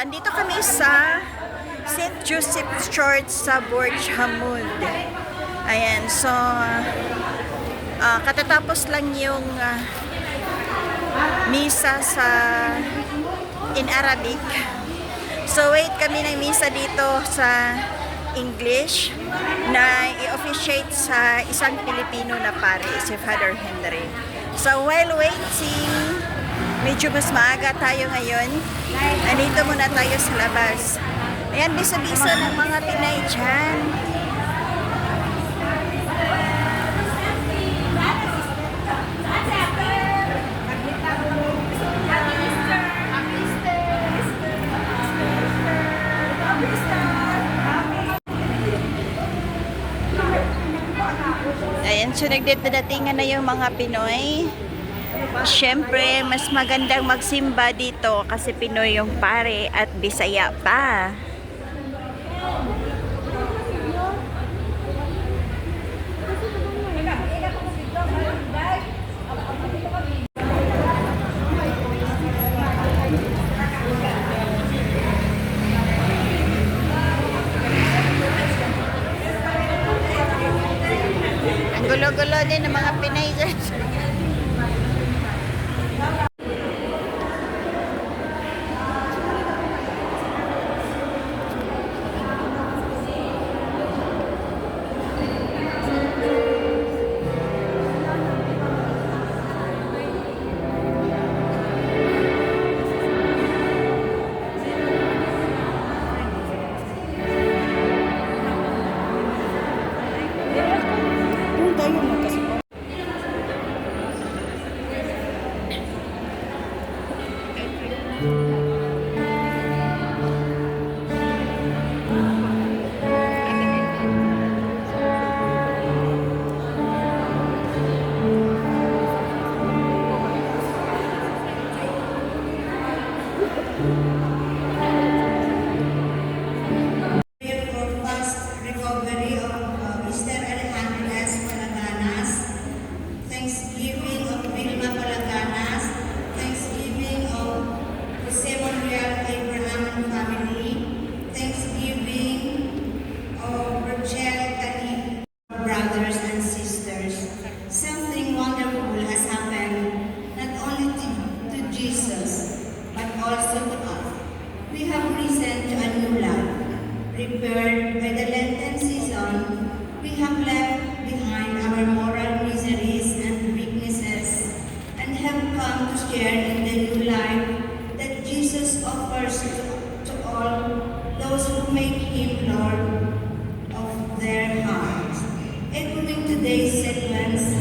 andito kami sa St. Joseph's Church sa Burj Hamud. Ayan, so katatapos lang yung misa sa in Arabic. So wait kami ng misa dito sa English na i-officiate sa isang Pilipino na pari, si Father Henry. So while waiting, medyo mas maaga tayo ngayon. Andito muna tayo sa labas. Ayan, bisa-bisa ng mga Pinay dyan. Ayan, so nagdadatingan na yung mga Pinoy. Siyempre, mas magandang magsimba dito kasi Pinoy yung pare at Bisaya pa. Ang gulo-gulo din ng mga Pinay dyan. Brothers and sisters, something wonderful has happened not only to Jesus, but also to us. We have risen to a new life. Prepared by the Lenten season, we have left behind our moral miseries and weaknesses and have come to share in the new life that Jesus offers to all those who make Him Lord of their hearts. Echoing today's sequence,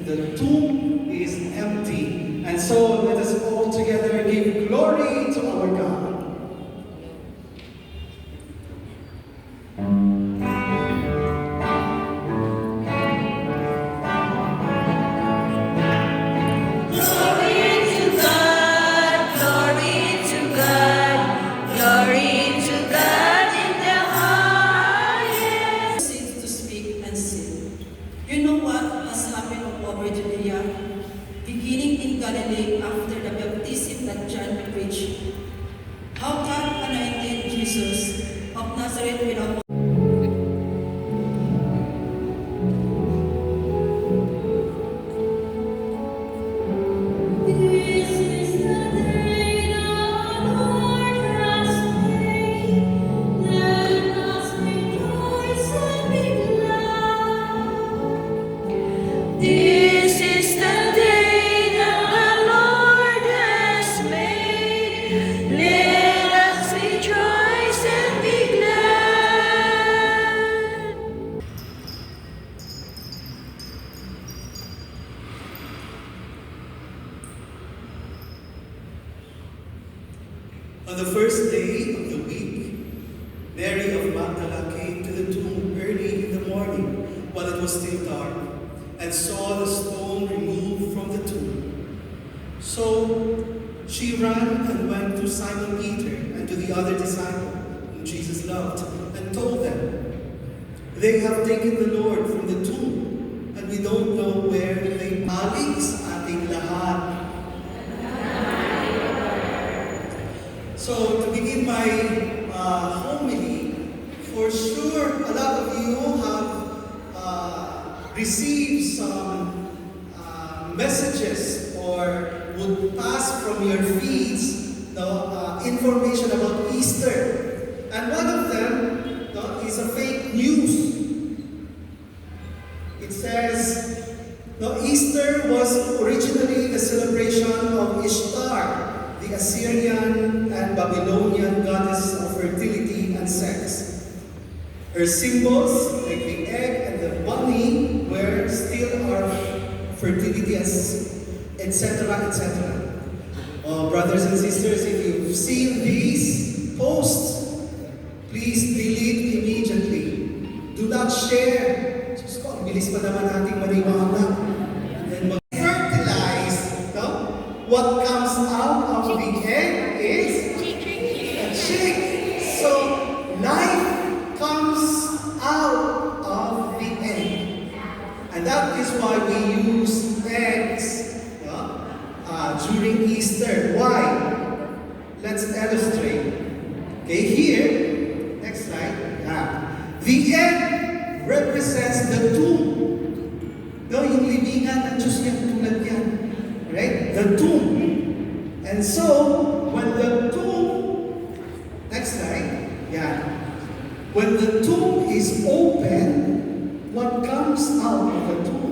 the tomb is empty. And so let us all together give glory to our God. Glory to God in the highest. was still dark, and saw the stone removed from the tomb. So she ran and went to Simon Peter and to the other disciple whom Jesus loved, and told them, "They have taken the Lord from the tomb, and we don't know where they aling sa ating lahat." So to begin my homily, for sure a lot of you have received some messages or would pass from your feeds information about Easter. And one of them is a fake news. It says, Easter was originally the celebration of Ishtar, the Assyrian and Babylonian goddess of fertility and sex. Her symbols, like the egg and the bunny, were still our fertility, etc., etc. Brothers and sisters, if you've seen these posts, please delete immediately. Do not share. Diyos ko, ang bilis pa naman nating maniwala. And then fertilize, what comes out of the egg is a chick. So life comes out of the egg. And that is why we use eggs during Easter. Why? Let's illustrate. Okay, here, next slide. The egg represents the tomb. Yung libingan ng Diyos yan, tulad yan. Right? The tomb. And so, when the tomb, next slide, when the tomb is open, what comes out of the tomb?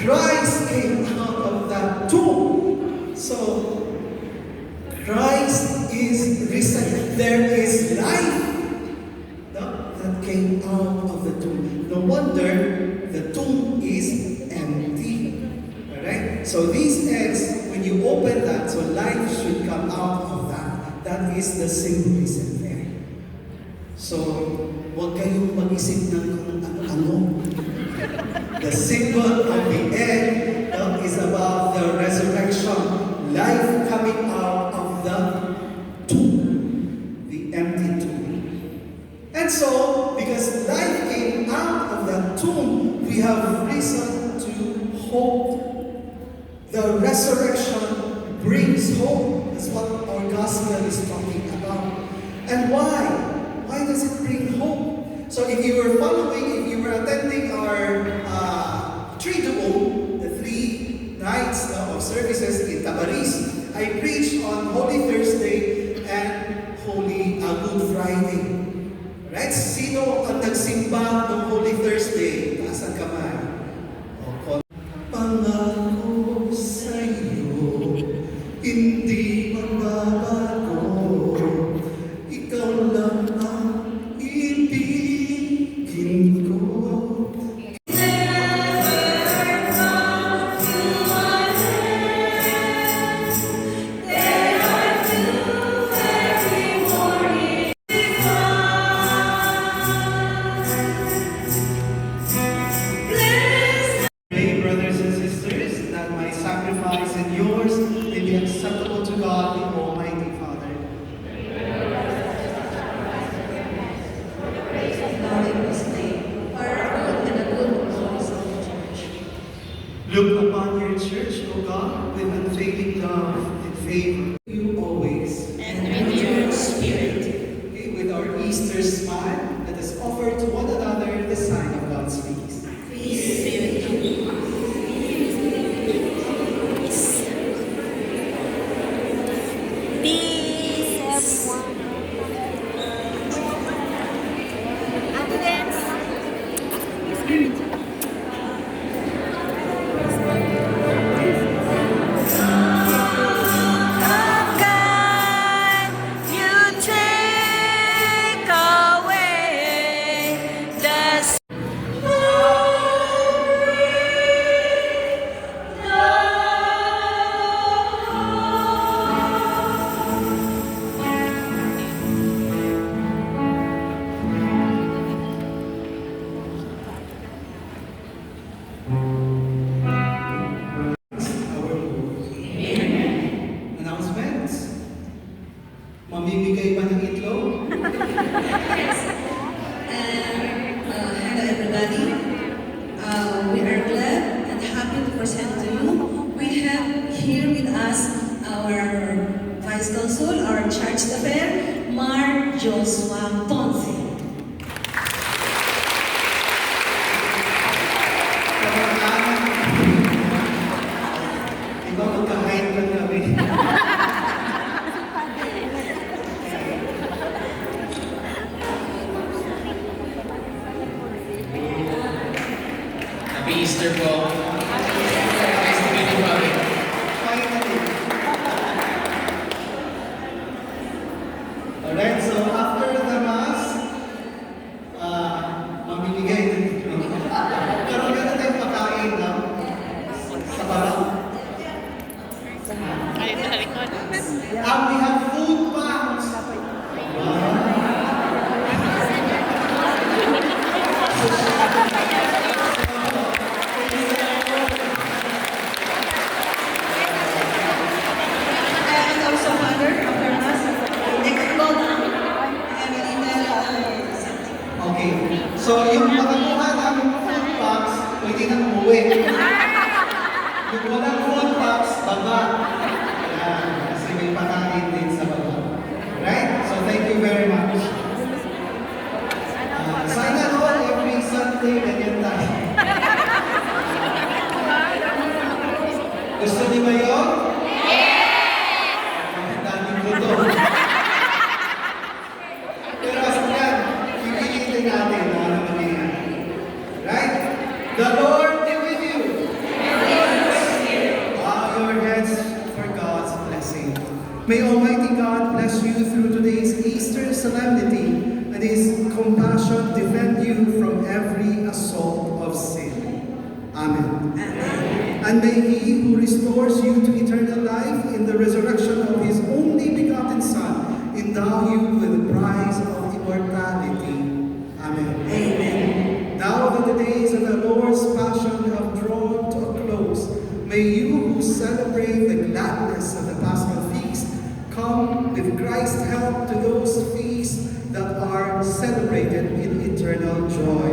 Christ came out of that tomb. So, Christ is risen. There is life that came out of the tomb. No wonder the tomb is empty. Alright? So these eggs, when you open that, so life should come out of that. That is the symbolism there. So, huwag kayong mag-isip ng kung ano-ano. The symbol of the egg is about the resurrection. Life coming out of the tomb. The empty tomb. And so, because life came out of that tomb, we have reason to hope. The resurrection brings hope. That's what our gospel is talking about. And why? Why does it bring hope? So if you were following, if you were attending our Triduum, the 3 nights of services in Tabaris, I preached on Holy Thursday and Good Friday. Right? Sino ang nagsimba ng Holy Thursday? Taas ang kamay. Pangako sa'yo, hindi magbabago. Ikaw lang ang ibigin ko. Brothers and sisters, that my sacrifice and yours may be acceptable to God, the Almighty Father. Look upon your church, O God, with unfailing love and favor. You always. And with your spirit. Okay, with our Easter smile, let us offer to one another the sign of God's peace. Peace be with you. Peace. You take away Charge d'Affaires, Mar Joshua Ponce. Ikaw magka-height lang kami. Happy Easter po. Nice to meet you, Bobby. Finally. Alright, so after the Mass, mamimigay na dito. Pero meron tayong pakain na sa barang. We have food packs. And also, Father, after Mass, next call na, I will email Okay, so yung makakuha namin food packs, pwede na umuwi. Yung walang food packs, baba. Yan, kasi may pakain din sa baba. Right? So thank you very much. Sana all every Sunday, ganyan tayo. Gusto niyo ba yun? Ang daming gusto. Pero as yan, pipilitin natin na ano mangyayari. Right? The Lord be with you. Bow your heads for God's blessing. May Almighty God bless you through today's Easter solemnity and His compassion defend you from every assault of sin. Amen. And may He who restores you to eternal life in the resurrection of His only begotten Son endow you with the prize of immortality. Amen. Amen. Now that the days of the Lord's passion have drawn to a close, may you who celebrate the gladness of the Paschal feast come with Christ's help to those feasts that are celebrated in eternal joy.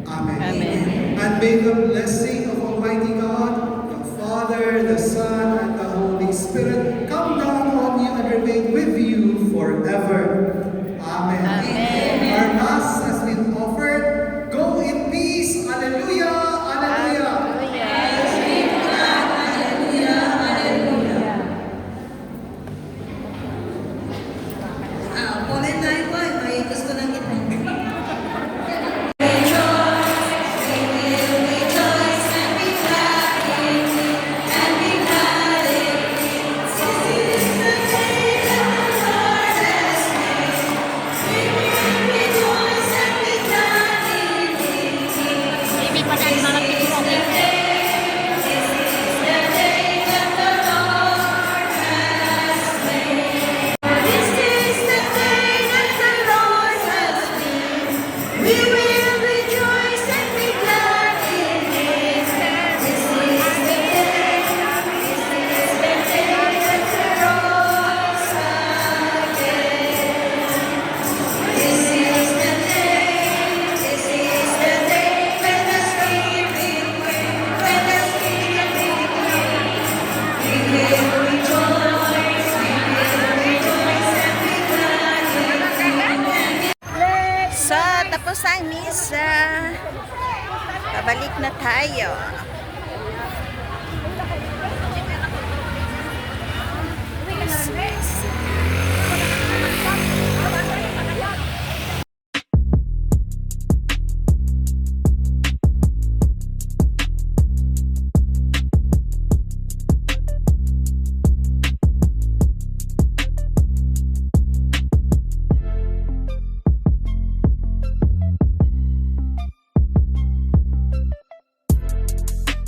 Amen. And may the blessing of Almighty God, the Father, the Son, and the Holy Spirit come down on you and remain with you forever. Amen. Our Mass has been offered. Go in peace. Alleluia. Alleluia. Comment tayo po, may gusto nang itanong. So, tapos ang misa. Pabalik na tayo.